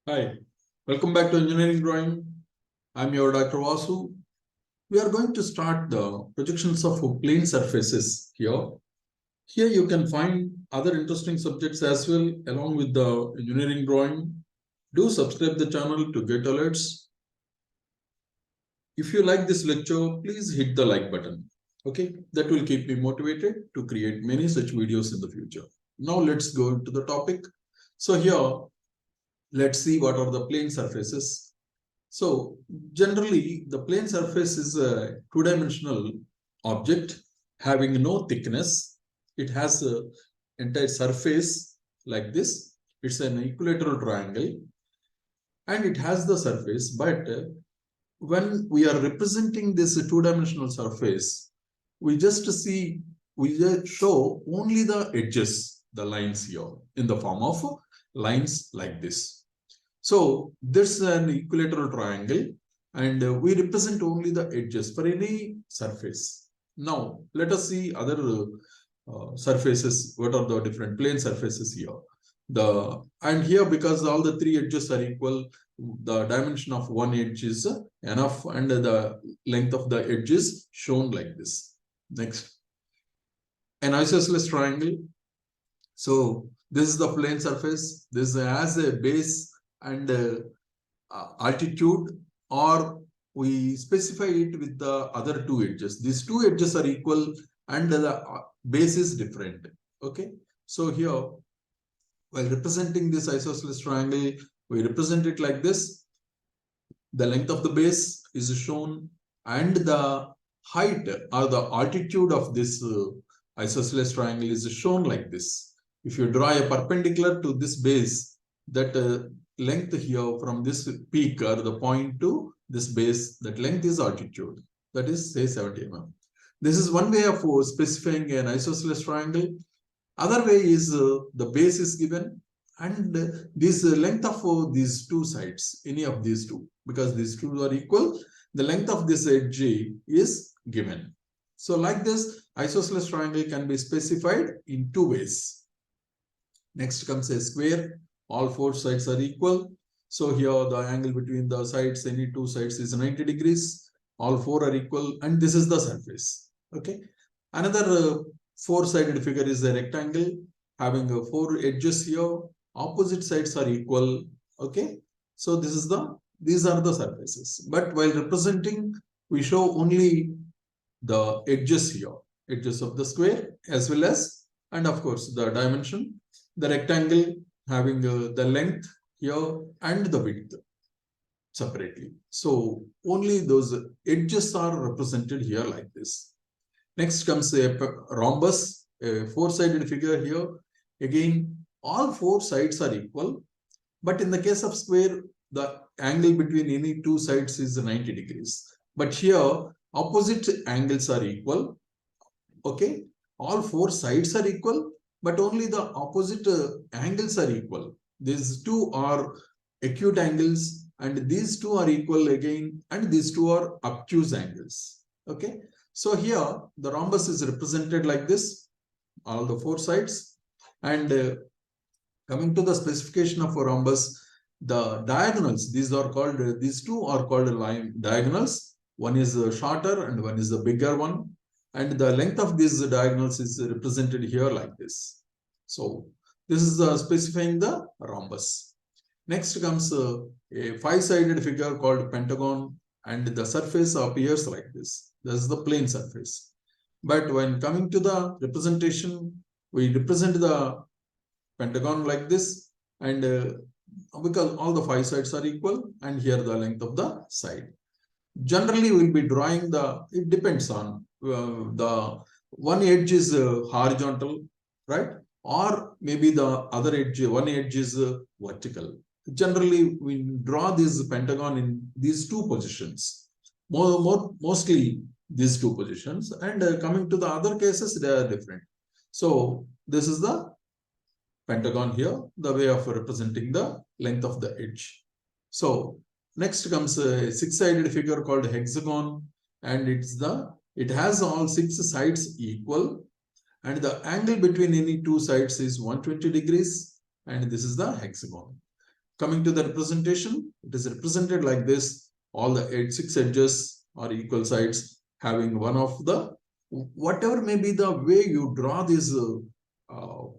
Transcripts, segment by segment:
Hi, welcome back to Engineering Drawing. I'm your Dr. Vasu. We are going to start the projections of plane surfaces here. Here you can find other interesting subjects as well along with the engineering drawing. Do subscribe the channel to get alerts. If you like this lecture, please hit the like button. Okay, that will keep me motivated to create many such videos in the future. Now let's go into the topic. So here, let's see what are the plane surfaces. So generally, the plane surface is a two-dimensional object having no thickness. It has an entire surface like this. It's an equilateral triangle and it has the surface. But when we are representing this two-dimensional surface, we just show only the edges, the lines here in the form of lines like this. So this is an equilateral triangle and we represent only the edges for any surface. Now let us see other surfaces. What are the different plane surfaces here? And here, because all the three edges are equal, the dimension of one edge is enough and the length of the edge is shown like this. Next, an isosceles triangle. So this is the plane surface. This has a base and altitude, or we specify it with the other two edges. These two edges are equal and the base is different. Okay, so here, while representing this isosceles triangle, we represent it like this. The length of the base is shown and the height or the altitude of this isosceles triangle is shown like this. If you draw a perpendicular to this base, that length here from this peak or the point to this base, that length is altitude. That is, say, 70 mm. This is one way of specifying an isosceles triangle. Other way is the base is given and this length of these two sides, any of these two, because these two are equal, the length of this edge is given. So like this, isosceles triangle can be specified in two ways. Next comes a square. All four sides are equal. So here the angle between the sides, any two sides, is 90 degrees. All four are equal and this is the surface. Okay. Another four-sided figure is a rectangle having four edges here. Opposite sides are equal. Okay. So these are the surfaces. But while representing, we show only the edges here, edges of the square as well as, and of course, the dimension. The rectangle having the length here and the width separately. So only those edges are represented here like this. Next comes a rhombus, a four-sided figure here. Again, all four sides are equal. But in the case of square, the angle between any two sides is 90 degrees. But here, opposite angles are equal. Okay, all four sides are equal, but only the opposite angles are equal. These two are acute angles and these two are equal again, and these two are obtuse angles. Okay, so here the rhombus is represented like this, all the four sides. And coming to the specification of a rhombus, the diagonals, these two are called line diagonals. One is shorter and one is the bigger one. And the length of these diagonals is represented here like this. So this is specifying the rhombus. Next comes a five-sided figure called pentagon, and the surface appears like this. This is the plane surface. But when coming to the representation, we represent the pentagon like this, and because all the five sides are equal, and here the length of the side. Generally, we'll be drawing it depends on the one edge is horizontal, right? Or maybe the other edge, one edge is vertical. Generally, we draw this pentagon in these two positions, mostly these two positions, and coming to the other cases, they are different. So this is the pentagon here, the way of representing the length of the edge. So next comes a six-sided figure called hexagon, and it has all six sides equal, and the angle between any two sides is 120 degrees, and this is the hexagon. Coming to the representation, it is represented like this. All the 6 edges are equal sides having one of the, whatever may be the way you draw this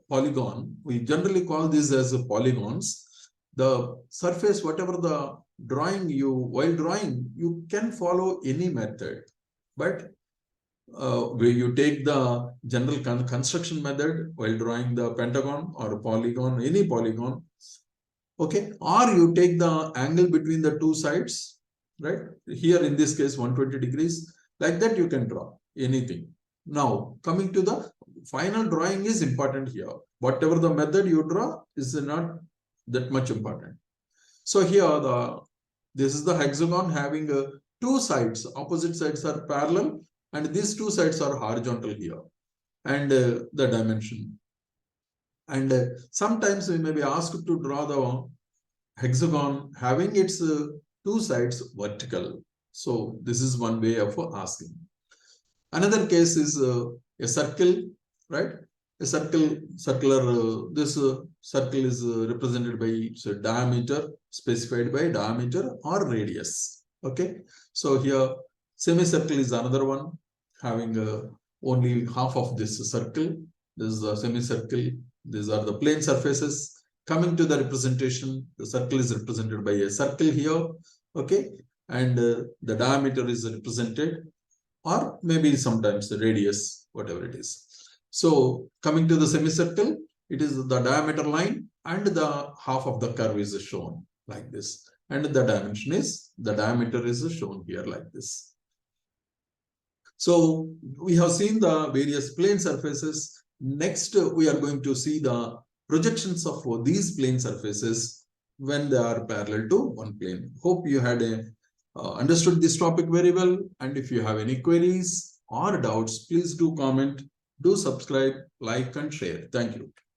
polygon, we generally call this as a polygons. The surface, whatever the drawing while drawing, you can follow any method, but where you take the general construction method while drawing the pentagon or a polygon, any polygon, okay, or you take the angle between the two sides, right? Here in this case 120 degrees, like that you can draw anything. Now coming to the final drawing is important here. Whatever the method you draw is not that much important. So here this is the hexagon having two sides, opposite sides are parallel, and these two sides are horizontal here, and the dimension. And sometimes we may be asked to draw the hexagon having its two sides vertical. So this is one way of asking. Another case is a circle, right? A circular, this circle is represented by its diameter, specified by diameter or radius. Okay. So here semicircle is another one having only half of this circle. This is the semicircle. These are the plane surfaces. Coming to the representation, the circle is represented by a circle here, okay, and the diameter is represented, or maybe sometimes the radius, whatever it is. So coming to the semicircle, it is the diameter line and the half of the curve is shown like this, and the dimension is, the diameter is shown here like this. So we have seen the various plane surfaces. Next, we are going to see the projections of these plane surfaces when they are parallel to one plane. Hope you had understood this topic very well. And if you have any queries or doubts, please do comment, do subscribe, like and share. Thank you.